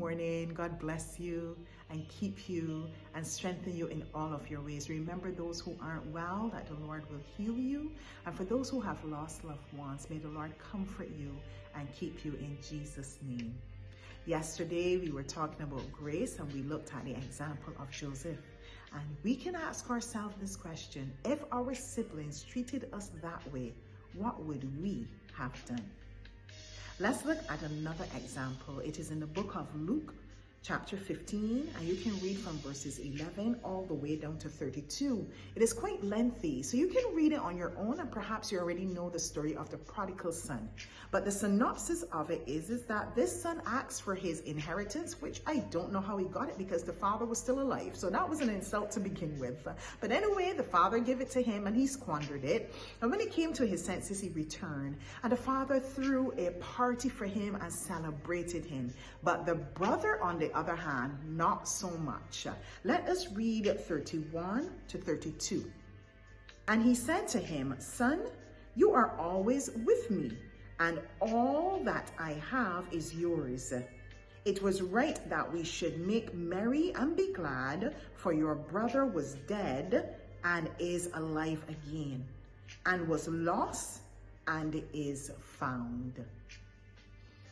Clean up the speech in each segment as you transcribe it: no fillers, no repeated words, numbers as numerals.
morning. God bless you and keep you and strengthen you in all of your ways. Remember those who aren't well, that the Lord will heal you. And for those who have lost loved ones, may the Lord comfort you and keep you in Jesus' name. Yesterday, we were talking about grace and we looked at the example of Joseph. And we can ask ourselves this question: if our siblings treated us that way, what would we have done? Let's look at another example. It is in the book of Luke, chapter 15, and you can read from verses 11 all the way down to 32. It is quite lengthy, so you can read it on your own, and perhaps you already know the story of the prodigal son. But the synopsis of it is that this son asks for his inheritance, which I don't know how he got it because the father was still alive. So that was an insult to begin with. But anyway, the father gave it to him and he squandered it. And when he came to his senses, he returned. And the father threw a party for him and celebrated him. But the brother, on the other hand, not so much. Let us read 31 to 32. And he said to him, "Son, you are always with me, and all that I have is yours. It was right that we should make merry and be glad, for your brother was dead and is alive again, and was lost and is found."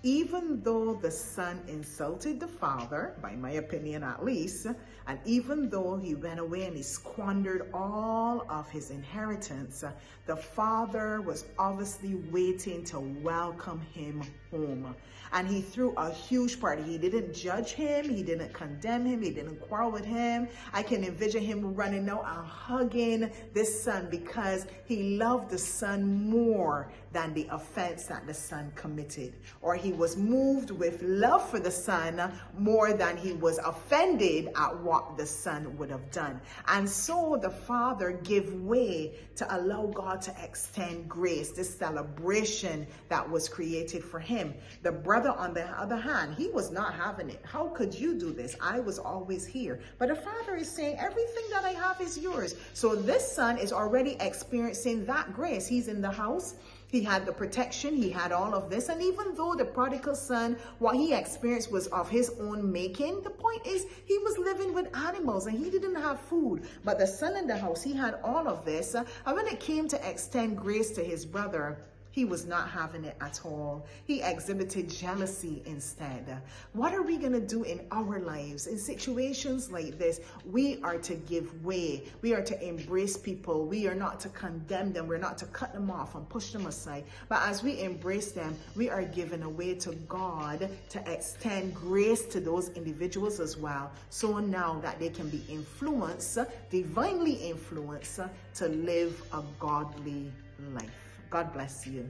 Even though the son insulted the father, by my opinion at least, and even though he went away and he squandered all of his inheritance, the father was obviously waiting to welcome him home. And he threw a huge party. He didn't judge him. He didn't condemn him. He didn't quarrel with him. I can envision him running out and hugging this son because he loved the son more than the offense that the son committed. Or he was moved with love for the son more than he was offended at what the son would have done. And so the father gave way to allow God to extend grace, this celebration that was created for him. The brother, on the other hand, he was not having it. How could you do this? I was always here. But the father is saying, everything that I have is yours. So this son is already experiencing that grace. He's in the house. He had the protection, he had all of this. And even though the prodigal son, what he experienced was of his own making, the point is he was living with animals and he didn't have food. But the son in the house, he had all of this. And when it came to extend grace to his brother, he was not having it at all. He exhibited jealousy instead. What are we going to do in our lives? In situations like this, we are to give way. We are to embrace people. We are not to condemn them. We're not to cut them off and push them aside. But as we embrace them, we are giving a way to God to extend grace to those individuals as well. So now that they can be influenced, divinely influenced, to live a godly life. God bless you.